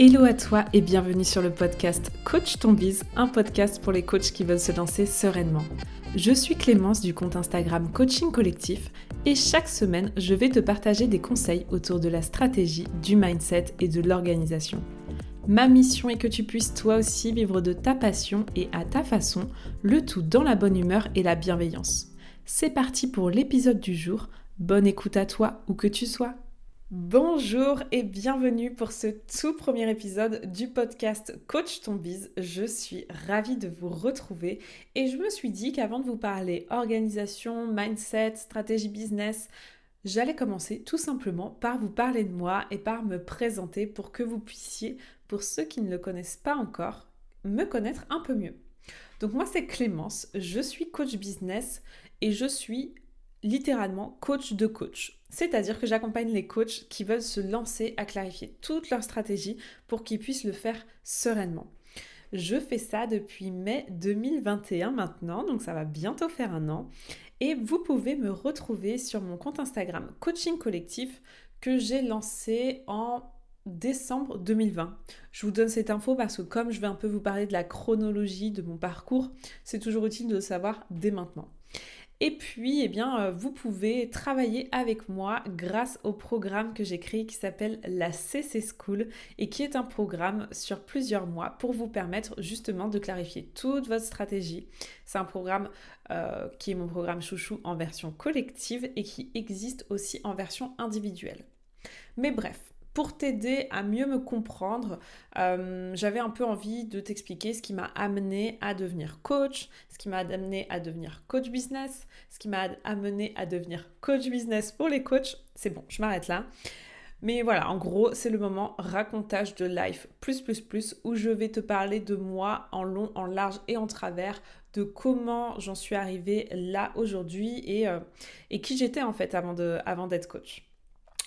Hello à toi et bienvenue sur le podcast Coach ton biz, un podcast pour les coachs qui veulent se lancer sereinement. Je suis Clémence du compte Instagram Coaching Collectif et chaque semaine, je vais te partager des conseils autour de la stratégie, du mindset et de l'organisation. Ma mission est que tu puisses toi aussi vivre de ta passion et à ta façon, le tout dans la bonne humeur et la bienveillance. C'est parti pour l'épisode du jour. Bonne écoute à toi où que tu sois. Bonjour et bienvenue pour ce tout premier épisode du podcast Coach ton biz. Je suis ravie de vous retrouver et je me suis dit qu'avant de vous parler organisation, mindset, stratégie business, j'allais commencer tout simplement par vous parler de moi et par me présenter pour que vous puissiez, pour ceux qui ne le connaissent pas encore, me connaître un peu mieux. Donc moi c'est Clémence, je suis coach business et je suis littéralement coach de coach. C'est-à-dire que j'accompagne les coachs qui veulent se lancer à clarifier toute leur stratégie pour qu'ils puissent le faire sereinement. Je fais ça depuis mai 2021 maintenant, donc ça va bientôt faire un an. Et vous pouvez me retrouver sur mon compte Instagram Coaching Collectif que j'ai lancé en décembre 2020. Je vous donne cette info parce que comme je vais un peu vous parler de la chronologie de mon parcours, c'est toujours utile de le savoir dès maintenant. Et puis, vous pouvez travailler avec moi grâce au programme que j'ai créé qui s'appelle la CC School et qui est un programme sur plusieurs mois pour vous permettre justement de clarifier toute votre stratégie. C'est un programme qui est mon programme chouchou en version collective et qui existe aussi en version individuelle. Mais bref, pour t'aider à mieux me comprendre, j'avais un peu envie de t'expliquer ce qui m'a amené à devenir coach, ce qui m'a amené à devenir coach business, ce qui m'a amené à devenir coach business pour les coachs. C'est bon, je m'arrête là. Mais voilà, en gros, c'est le moment racontage de life plus où je vais te parler de moi en long, en large et en travers, de comment j'en suis arrivée là aujourd'hui et qui j'étais en fait avant d'être coach.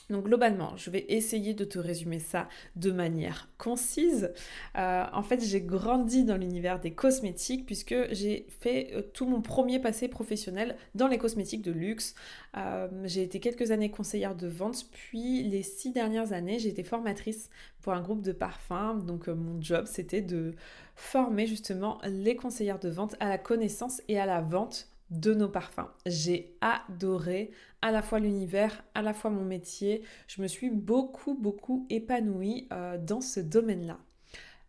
Donc globalement, je vais essayer de te résumer ça de manière concise. En fait, j'ai grandi dans l'univers des cosmétiques puisque j'ai fait tout mon premier passé professionnel dans les cosmétiques de luxe. J'ai été quelques années conseillère de vente, puis les 6 dernières années, j'ai été formatrice pour un groupe de parfums. Donc mon job, c'était de former justement les conseillères de vente à la connaissance et à la vente de nos parfums. J'ai adoré à la fois l'univers, à la fois mon métier. Je me suis beaucoup épanouie dans ce domaine-là.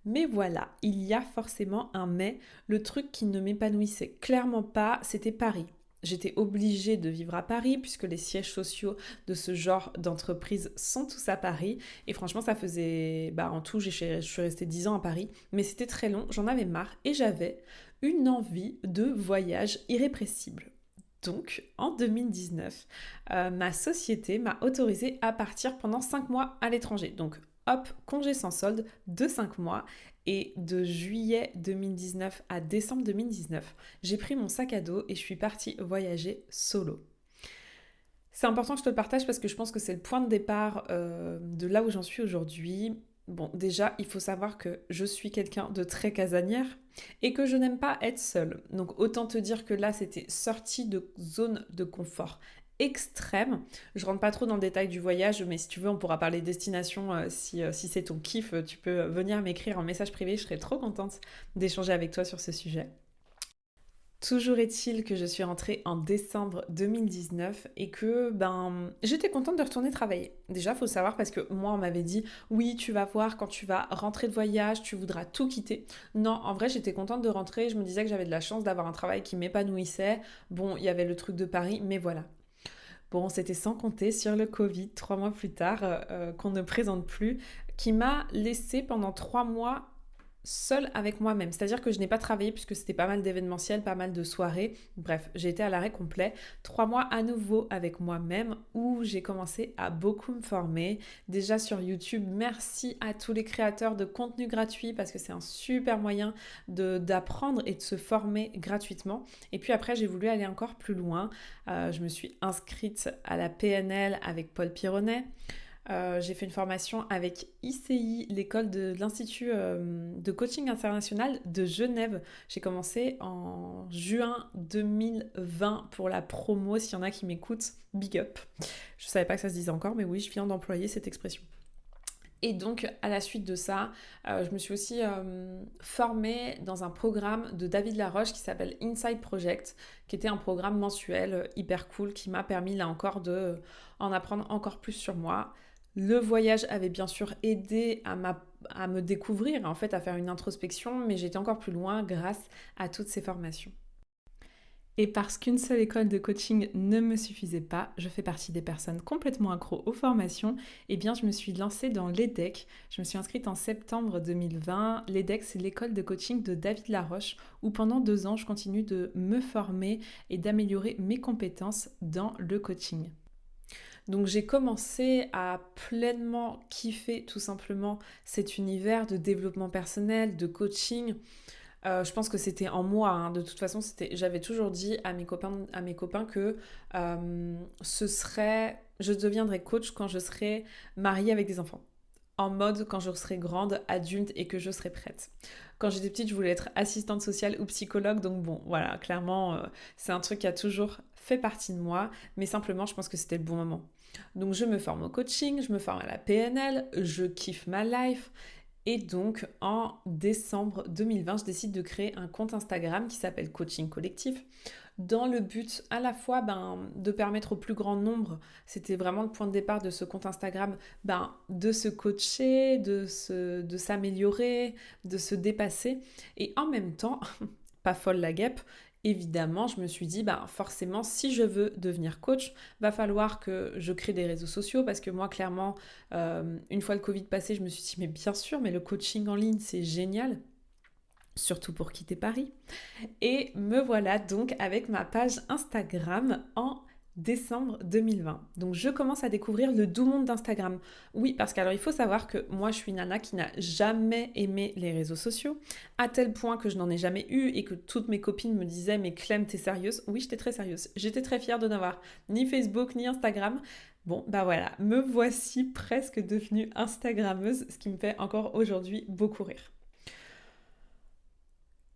Mais voilà, il y a forcément un mais. Le truc qui ne m'épanouissait clairement pas, c'était Paris. J'étais obligée de vivre à Paris puisque les sièges sociaux de ce genre d'entreprise sont tous à Paris. Et franchement, ça faisait... en tout, je suis restée 10 ans à Paris. Mais c'était très long, j'en avais marre et j'avais une envie de voyage irrépressible. Donc, en 2019, ma société m'a autorisée à partir pendant 5 mois à l'étranger. Donc, hop, congé sans solde de 5 mois. Et de juillet 2019 à décembre 2019, j'ai pris mon sac à dos et je suis partie voyager solo. C'est important que je te le partage parce que je pense que c'est le point de départ de là où j'en suis aujourd'hui. Bon, déjà, il faut savoir que je suis quelqu'un de très casanière et que je n'aime pas être seule. Donc autant te dire que là, c'était sorti de zone de confort extrême. Je rentre pas trop dans le détail du voyage, mais si tu veux, on pourra parler destination. Si c'est ton kiff, tu peux venir m'écrire en message privé. Je serais trop contente d'échanger avec toi sur ce sujet. Toujours est-il que je suis rentrée en décembre 2019 et que j'étais contente de retourner travailler. Déjà, il faut savoir parce que moi, on m'avait dit oui, tu vas voir quand tu vas rentrer de voyage, tu voudras tout quitter. Non, en vrai, j'étais contente de rentrer. Je me disais que j'avais de la chance d'avoir un travail qui m'épanouissait. Bon, il y avait le truc de Paris, mais voilà. Bon, c'était sans compter sur le Covid, 3 mois plus tard, qu'on ne présente plus, qui m'a laissé pendant 3 mois seule avec moi-même. C'est-à-dire que je n'ai pas travaillé puisque c'était pas mal d'événementiels, pas mal de soirées. Bref, j'ai été à l'arrêt complet. 3 mois à nouveau avec moi-même où j'ai commencé à beaucoup me former. Déjà sur YouTube, merci à tous les créateurs de contenu gratuit parce que c'est un super moyen d'apprendre et de se former gratuitement. Et puis après, j'ai voulu aller encore plus loin. Je me suis inscrite à la PNL avec Paul Pironnet. J'ai fait une formation avec ICI, l'école de l'Institut de coaching international de Genève. J'ai commencé en juin 2020 pour la promo. S'il y en a qui m'écoutent, big up. Je ne savais pas que ça se disait encore, mais oui, je viens d'employer cette expression. Et donc, à la suite de ça, je me suis aussi formée dans un programme de David Laroche qui s'appelle Inside Project, qui était un programme mensuel hyper cool qui m'a permis là encore de en apprendre encore plus sur moi. Le voyage avait bien sûr aidé à me découvrir, en fait, à faire une introspection, mais j'étais encore plus loin grâce à toutes ces formations. Et parce qu'une seule école de coaching ne me suffisait pas, je fais partie des personnes complètement accros aux formations, et bien je me suis lancée dans l'EDEC. Je me suis inscrite en septembre 2020. L'EDEC, c'est l'école de coaching de David Laroche, où pendant 2 ans, je continue de me former et d'améliorer mes compétences dans le coaching. Donc j'ai commencé à pleinement kiffer tout simplement cet univers de développement personnel, de coaching. Je pense que c'était en moi, hein. De toute façon, j'avais toujours dit à mes copains que je deviendrais coach quand je serai mariée avec des enfants. En mode quand je serai grande, adulte et que je serai prête. Quand j'étais petite, je voulais être assistante sociale ou psychologue, donc bon, voilà, clairement, c'est un truc qui a toujours fait partie de moi, mais simplement, je pense que c'était le bon moment. Donc je me forme au coaching, je me forme à la PNL, je kiffe ma life, et donc, en décembre 2020, je décide de créer un compte Instagram qui s'appelle Coaching Collectif, dans le but à la fois de permettre au plus grand nombre, c'était vraiment le point de départ de ce compte Instagram, de se coacher, de s'améliorer, de se dépasser. Et en même temps, pas folle la guêpe, évidemment, je me suis dit, forcément, si je veux devenir coach, va falloir que je crée des réseaux sociaux parce que moi, clairement, une fois le Covid passé, je me suis dit, mais bien sûr, mais le coaching en ligne, c'est génial, surtout pour quitter Paris. Et me voilà donc avec ma page Instagram en décembre 2020. Donc je commence à découvrir le doux monde d'Instagram. Oui, parce qu'alors il faut savoir que moi je suis une nana qui n'a jamais aimé les réseaux sociaux, à tel point que je n'en ai jamais eu et que toutes mes copines me disaient mais Clem, t'es sérieuse? Oui, j'étais très sérieuse. J'étais très fière de n'avoir ni Facebook ni Instagram. Bon, voilà, me voici presque devenue Instagrammeuse, ce qui me fait encore aujourd'hui beaucoup rire.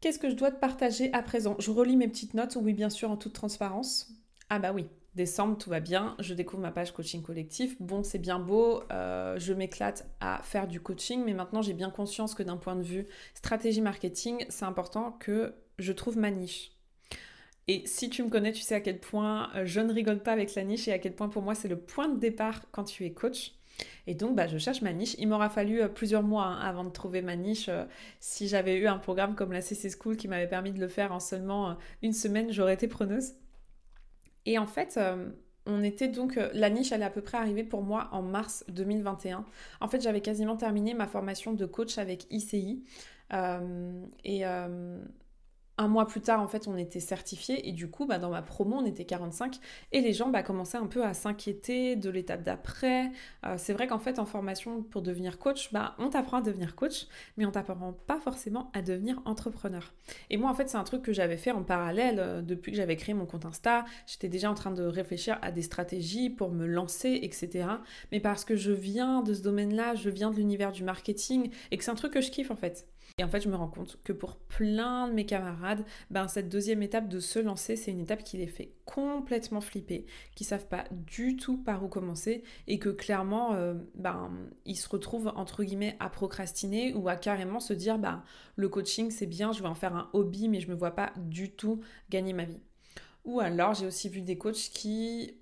Qu'est-ce que je dois te partager à présent? Je relis mes petites notes, oui bien sûr en toute transparence. Ah bah oui, décembre, tout va bien, je découvre ma page coaching collectif. Bon, c'est bien beau, je m'éclate à faire du coaching, mais maintenant j'ai bien conscience que d'un point de vue stratégie marketing, c'est important que je trouve ma niche. Et si tu me connais, tu sais à quel point je ne rigole pas avec la niche et à quel point pour moi c'est le point de départ quand tu es coach. Et donc, je cherche ma niche. Il m'aura fallu plusieurs mois avant de trouver ma niche. Si j'avais eu un programme comme la CC School qui m'avait permis de le faire en seulement une semaine, j'aurais été preneuse. Et en fait, on était donc... la niche, elle est à peu près arrivée pour moi en mars 2021. En fait, j'avais quasiment terminé ma formation de coach avec ICI. Et un mois plus tard, en fait, on était certifiés et du coup, dans ma promo, on était 45 et les gens commençaient un peu à s'inquiéter de l'étape d'après. C'est vrai qu'en fait, en formation pour devenir coach, on t'apprend à devenir coach, mais on t'apprend pas forcément à devenir entrepreneur. Et moi, en fait, c'est un truc que j'avais fait en parallèle depuis que j'avais créé mon compte Insta. J'étais déjà en train de réfléchir à des stratégies pour me lancer, etc. Mais parce que je viens de ce domaine-là, je viens de l'univers du marketing et que c'est un truc que je kiffe en fait. Et en fait, je me rends compte que pour plein de mes camarades, cette deuxième étape de se lancer, c'est une étape qui les fait complètement flipper, qui savent pas du tout par où commencer et que clairement, ils se retrouvent entre guillemets à procrastiner ou à carrément se dire, le coaching c'est bien, je vais en faire un hobby, mais je me vois pas du tout gagner ma vie. Ou alors, j'ai aussi vu des coachs qui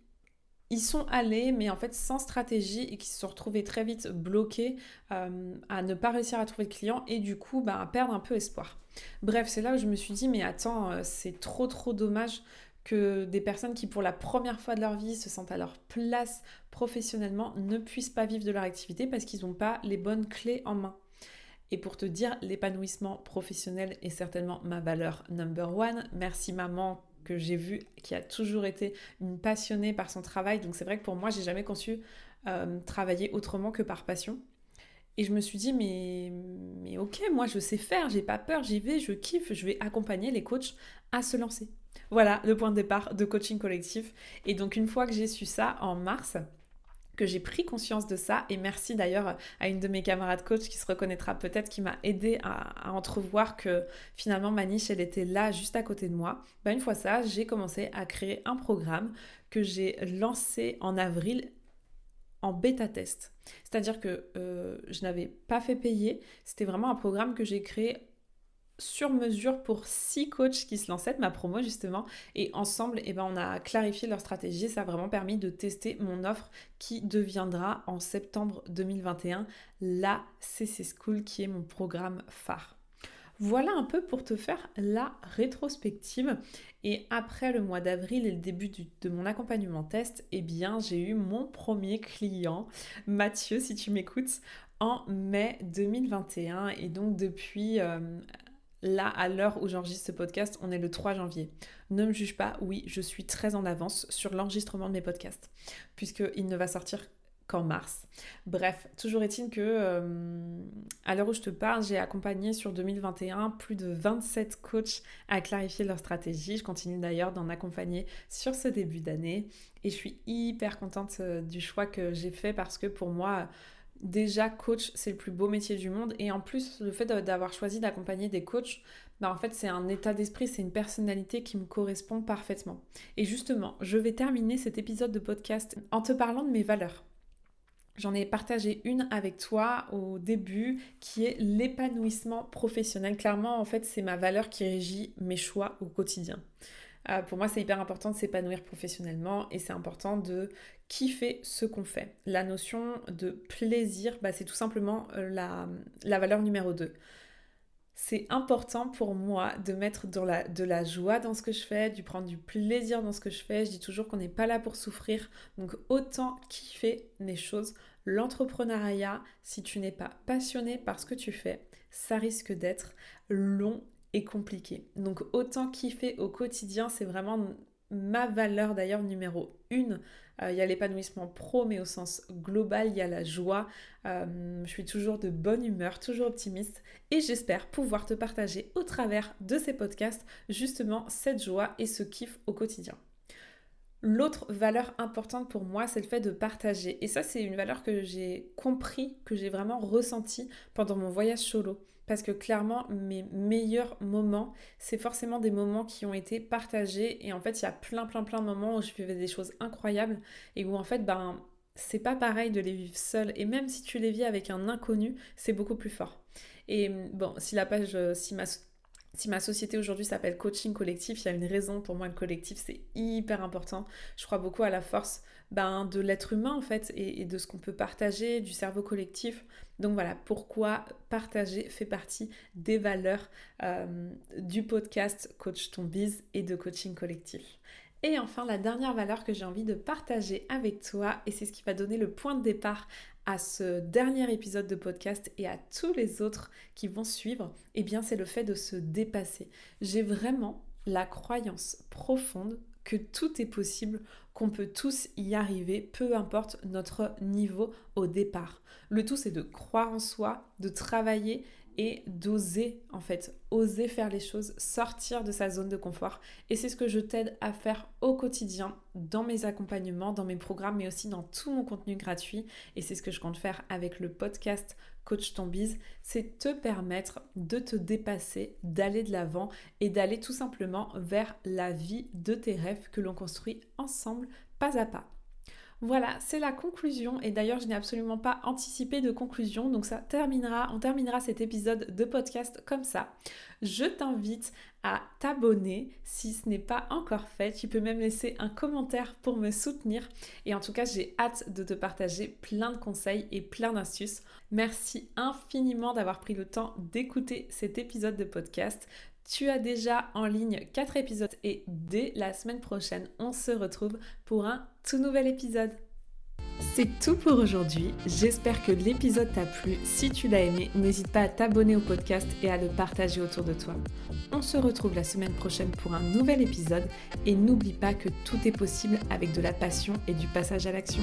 y sont allés, mais en fait sans stratégie et qui se sont retrouvés très vite bloqués à ne pas réussir à trouver de clients et du coup à perdre un peu espoir. Bref, c'est là où je me suis dit, mais attends, c'est trop dommage que des personnes qui pour la première fois de leur vie se sentent à leur place professionnellement ne puissent pas vivre de leur activité parce qu'ils n'ont pas les bonnes clés en main. Et pour te dire, l'épanouissement professionnel est certainement ma valeur number one. Merci maman que j'ai vue, qui a toujours été une passionnée par son travail. Donc c'est vrai que pour moi, j'ai jamais conçu travailler autrement que par passion. Et je me suis dit, mais ok, moi je sais faire, j'ai pas peur, j'y vais, je kiffe, je vais accompagner les coachs à se lancer. Voilà le point de départ de coaching collectif. Et donc une fois que j'ai su ça en mars, que j'ai pris conscience de ça, et merci d'ailleurs à une de mes camarades coach qui se reconnaîtra peut-être, qui m'a aidé à entrevoir que finalement ma niche elle était là juste à côté de moi. Une fois ça, j'ai commencé à créer un programme que j'ai lancé en avril en bêta-test. C'est-à-dire que je n'avais pas fait payer. C'était vraiment un programme que j'ai créé sur mesure pour 6 coachs qui se lançaient de ma promo justement, et ensemble on a clarifié leur stratégie. Ça a vraiment permis de tester mon offre qui deviendra en septembre 2021 la CC School, qui est mon programme phare. Voilà un peu pour te faire la rétrospective. Et après le mois d'avril et le début de mon accompagnement test, j'ai eu mon premier client, Mathieu, si tu m'écoutes, en mai 2021. Et donc depuis là, à l'heure où j'enregistre ce podcast, on est le 3 janvier. Ne me juge pas, oui, je suis très en avance sur l'enregistrement de mes podcasts, puisqu'il ne va sortir qu'en mars. Bref, toujours est-il que à l'heure où je te parle, j'ai accompagné sur 2021 plus de 27 coachs à clarifier leur stratégie. Je continue d'ailleurs d'en accompagner sur ce début d'année et je suis hyper contente du choix que j'ai fait, parce que pour moi, déjà coach, c'est le plus beau métier du monde, et en plus le fait d'avoir choisi d'accompagner des coachs, en fait c'est un état d'esprit, c'est une personnalité qui me correspond parfaitement. Et justement, je vais terminer cet épisode de podcast en te parlant de mes valeurs. J'en ai partagé une avec toi au début, qui est l'épanouissement professionnel. Clairement, en fait, c'est ma valeur qui régit mes choix au quotidien. Pour moi, c'est hyper important de s'épanouir professionnellement, et c'est important de kiffer ce qu'on fait. La notion de plaisir, c'est tout simplement la valeur numéro 2. C'est important pour moi de mettre de la joie dans ce que je fais, de prendre du plaisir dans ce que je fais. Je dis toujours qu'on n'est pas là pour souffrir, donc autant kiffer les choses. L'entrepreneuriat, si tu n'es pas passionné par ce que tu fais, ça risque d'être long et compliqué. Donc autant kiffer au quotidien, c'est vraiment ma valeur d'ailleurs numéro 1. Il y a l'épanouissement pro, mais au sens global, il y a la joie. Je suis toujours de bonne humeur, toujours optimiste, et j'espère pouvoir te partager au travers de ces podcasts justement cette joie et ce kiff au quotidien. L'autre valeur importante pour moi, c'est le fait de partager. Et ça, c'est une valeur que j'ai compris, que j'ai vraiment ressenti pendant mon voyage solo. Parce que clairement, mes meilleurs moments, c'est forcément des moments qui ont été partagés. Et en fait, il y a plein de moments où je vivais des choses incroyables et où en fait, c'est pas pareil de les vivre seul. Et même si tu les vis avec un inconnu, c'est beaucoup plus fort. Et bon, si ma société aujourd'hui s'appelle Coaching Collectif, il y a une raison. Pour moi, le collectif, c'est hyper important. Je crois beaucoup à la force de l'être humain, en fait, et de ce qu'on peut partager, du cerveau collectif. Donc voilà, pourquoi partager fait partie des valeurs du podcast Coach ton Biz et de Coaching Collectif. Et enfin, la dernière valeur que j'ai envie de partager avec toi, et c'est ce qui va donner le point de départ à ce dernier épisode de podcast et à tous les autres qui vont suivre, c'est le fait de se dépasser. J'ai vraiment la croyance profonde que tout est possible, qu'on peut tous y arriver, peu importe notre niveau au départ. Le tout, c'est de croire en soi, de travailler et d'oser, oser faire les choses, sortir de sa zone de confort. Et c'est ce que je t'aide à faire au quotidien, dans mes accompagnements, dans mes programmes, mais aussi dans tout mon contenu gratuit. Et c'est ce que je compte faire avec le podcast Coach ton Biz, c'est te permettre de te dépasser, d'aller de l'avant et d'aller tout simplement vers la vie de tes rêves que l'on construit ensemble, pas à pas. Voilà, c'est la conclusion, et d'ailleurs je n'ai absolument pas anticipé de conclusion, donc on terminera cet épisode de podcast comme ça. Je t'invite à t'abonner si ce n'est pas encore fait, tu peux même laisser un commentaire pour me soutenir, et en tout cas j'ai hâte de te partager plein de conseils et plein d'astuces. Merci infiniment d'avoir pris le temps d'écouter cet épisode de podcast. Tu as déjà en ligne 4 épisodes et dès la semaine prochaine, on se retrouve pour un tout nouvel épisode. C'est tout pour aujourd'hui. J'espère que l'épisode t'a plu. Si tu l'as aimé, n'hésite pas à t'abonner au podcast et à le partager autour de toi. On se retrouve la semaine prochaine pour un nouvel épisode et n'oublie pas que tout est possible avec de la passion et du passage à l'action.